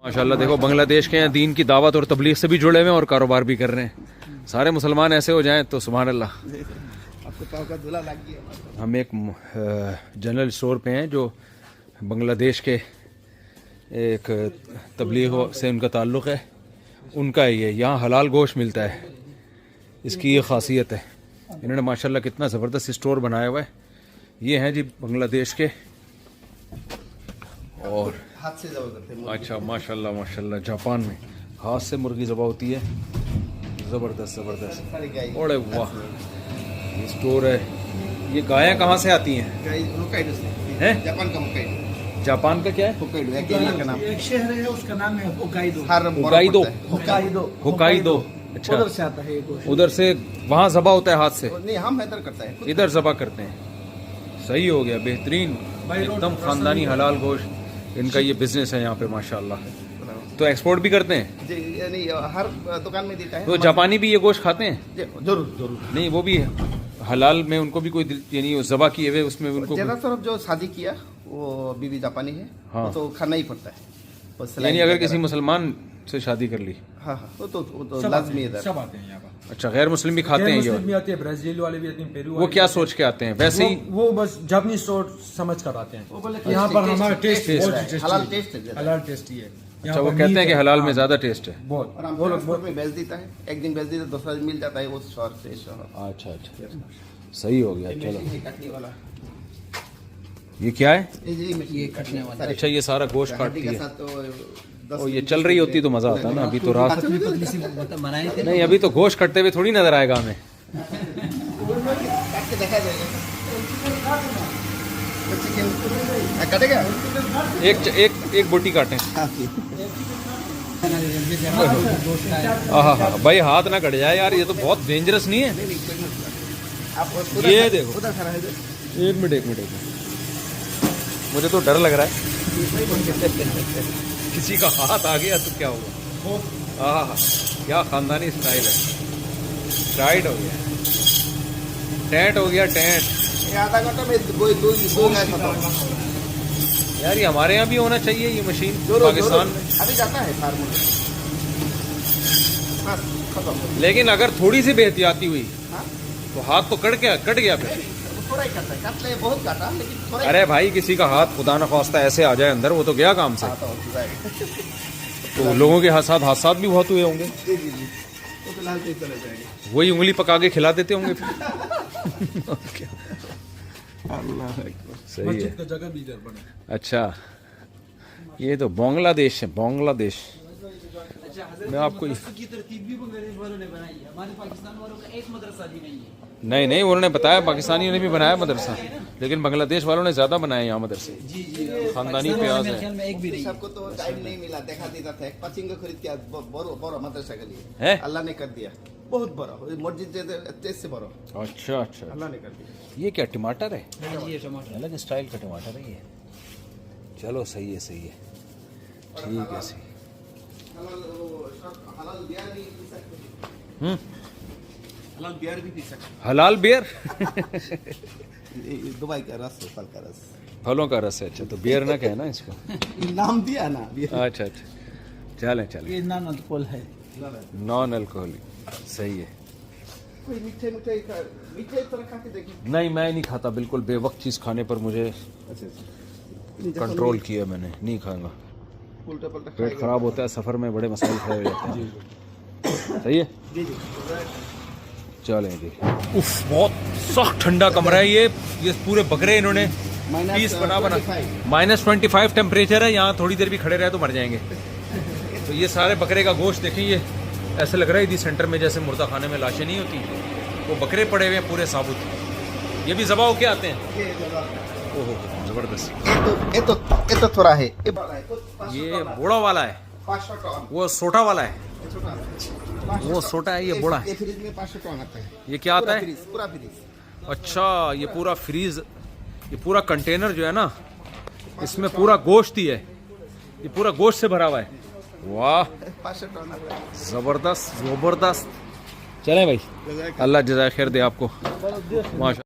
माशाल्लाह देखो बांग्लादेश के यहाँ दीन की दावत और तबलीग से भी जुड़े हुए हैं और कारोबार भी कर रहे हैं। सारे मुसलमान ऐसे हो जाएं तो सुभान अल्लाह। आपको पाव का दूल्हा लग गया। हम एक जनरल स्टोर पे हैं जो बांग्लादेश के एक तबलीग से उनका ताल्लुक़ है, उनका है ये। यहाँ हलाल गोश्त मिलता है, इसकी ये ख़ासियत है। इन्होंने माशाल्लाह कितना ज़बरदस्त स्टोर बनाया हुआ है। ये हैं जी बांग्लादेश के, और हाथ से ज़बह करते हैं। अच्छा माशाल्लाह माशाल्लाह, जापान में हाथ से मुर्गी ज़बह होती है। ज़बरदस्त ज़बरदस्त, अरे वाह, ये स्टोर है। ये गायें कहाँ से आती हैं? होक्काइडो से हैं? जापान का होक्काइडो। जापान का क्या है? होक्काइडो एक एरिया का नाम। एक शहर है उसका नाम है होक्काइडो। होक्काइडो। होक्काइडो, अच्छा उधर से आता है ये गोश्त। उधर से वहाँ ज़बह होता है हाथ से, नहीं, हम इधर करता है। इधर ज़बह करते हैं। सही हो गया, बेहतरीन, एकदम ख़ानदानी हलाल गोश्त। इनका ये बिजनेस है यहाँ पे माशाल्लाह। तो एक्सपोर्ट भी करते हैं? जी, यानी हर दुकान में देता है। तो जापानी भी ये गोश्त खाते हैं? जरूर जरूर। नहीं, वो भी हलाल में उनको भी कोई यानी ज़बह किए हुए उसमें उनको, ज़्यादातर जो शादी किया वो बीवी जापानी है, हाँ। वो तो खाना ही पड़ता है। यानी अगर किसी मुसलमान से शादी कर ली, हाँ हाँ, वो तो लाजमी है इधर। सब आते हैं यहाँ पर। अच्छा गैर मुस्लिम भी खाते हैं ये? मुस्लिम भी आते हैं, ब्राजील वाले भी आते हैं, पेरू वो वाले क्या भी सोच के आते हैं वैसे ही? वो बस जापानी स्टोर समझ कर आते हैं। वो बोले यहाँ पर टेस्ट- हमारा टेस्ट- टेस्ट टेस्ट है, हलाल टेस्ट है ज़्यादा। हलाल टेस्ट ही है। अच्छा, वो कहते हैं कि हलाल में ज़्यादा टेस्ट है। बहुत और हम वो लोग ट्रांसपोर्ट में भेज देता है, एक दिन भेज देता, दूसरा दिन मिल जाता है वो शहर से शहर। अच्छा अच्छा, सही हो गया। चलो, ये काटने वाला, ये क्या है? ये काटने वाला। अच्छा, ये सारा गोश्त हड्डी काटती के है। साथ तो 10 और ये चल रही होती तो मज़ा आता है ना। अभी तो रात, बनाए थे। नहीं अभी तो गोश्त कटते हुए थोड़ी नजर आएगा हमें। काट के दिखा देगा। तो चिकन काटेगा। एक बोटी काटें। हाँ जी। हाँ, भाई हाथ ना कट जाए यार, ये तो बहुत डेंजरस नहीं है? आप ये देखो, उधर खड़ा है इधर। एक मिनट, मुझे तो डर लग रहा है किसी का हाथ आ गया तो क्या होगा। आह, क्या खानदानी स्टाइल है। टाइट हो गया, टेंट हो गया, टेंट। ये आधा घंटा में दो गाय खत्म। यार ये हमारे यहाँ भी होना चाहिए ये मशीन, जोरो, पाकिस्तान में। जोरो। अभी जाता है फार्म में। बस, खत्म। लेकिन अगर थोड़ी सी बेहतियाती हुई हाँ? तो हाथ तो कट गया फिर। थोड़ा ही काटता है, काट ले, बहुत काटा लेकिन थोड़ा ही अरे भाई, किसी का हाथ खुदा न खास्ता ऐसे आ जाए अंदर, वो तो गया काम से। काटा होता है। तो लोगों के साथ हादसा भी बहुत हुए होंगे। जी जी जी, तो फिलहाल तो चले जाएंगे। वही उंगली पका के खिला देते होंगे फिर। अल्लाह सही है। मस्जिद का जगह भी इधर बना। अच्छा, ये तो बांग्लादेश है, बांग्लादेश। मैं आपको की तरतीब भी बांग्लादेश वालों ने बनाई है। हमारे पाकिस्तान वालों का एक मदरसा भी नहीं है। नहीं, उन्होंने बताया पाकिस्तानियों ने भी बनाया मदरसा, लेकिन बांग्लादेश वालों ने ज़्यादा बनाए यहाँ मदरसे। खानदानी प्याज है। में एक भी नहीं। सबको तो टाइम नहीं मिला, देखा देता था। एक पचिंग खरीद के बड़ा मदरसा के लिए है? अल्लाह ने कर दिया, बहुत बड़ा मस्जिद तेज से बड़ा अच्छा अच्छा, अल्लाह ने कर दिया। ये क्या टमाटर है? हाँ जी, ये टमाटर। अलग स्टाइल का टमाटर है ये। चलो सही है ठीक है, सही। हलाल बियर भी पी सकते, हलाल बियर भी पी सकते। हलाल बियर? दुबई का रस है, फल का रस, फलों का रस है। अच्छा, तो बियर ना कहना इसको। नाम दिया ना बियर। अच्छा, चलें। ये नॉन अल्कोहल है। नॉन अल्कोहलिक, सही है। कोई मीठे तरह खा के देखिए। नहीं, मैं नहीं खाता बिल्कुल। बेवक्त चीज़ खाने पर मुझे अच्छा, कंट्रोल किया मैंने, नहीं खाऊंगा। उल्टा पल्टा पेट खराब होता है, सफ़र में बड़े मसाइल खड़े हो जाते हैं। सही है, जी जी। चलें जी। उफ, बहुत सख्त ठंडा कमरा है ये पूरे बकरे इन्होंने पीस बना -25 टेम्परेचर है। यहाँ थोड़ी देर भी खड़े रहे तो मर जाएंगे। तो ये सारे बकरे का गोश्त देखें, ये ऐसे लग रहा है इधर सेंटर में जैसे मुर्दा खाने में लाशें नहीं होती, वो बकरे पड़े हुए हैं पूरे साबुत। ये भी ज़बा होके आते हैं। ओहो, ज़बरदस्त। ये तो थोड़ा है, ये बड़ा है। तो ये बूढ़ा वाला है, 500 टन। वो सोटा वाला है। ये छोटा है। वो छोटा है, ये बड़ा है। ये फ्रिज में 500 टन आता है। ये क्या आता है? पूरा फ्रिज। अच्छा, ये पूरा फ्रीज, ये पूरा कंटेनर जो है ना, इसमें पूरा गोश्त ही है। ये पूरा गोश्त से भरा हुआ है। वाह, 500 टन आता है। ज़बरदस्त। चलें भाई, अल्लाह जज़ाए खैर दे आपको। माशा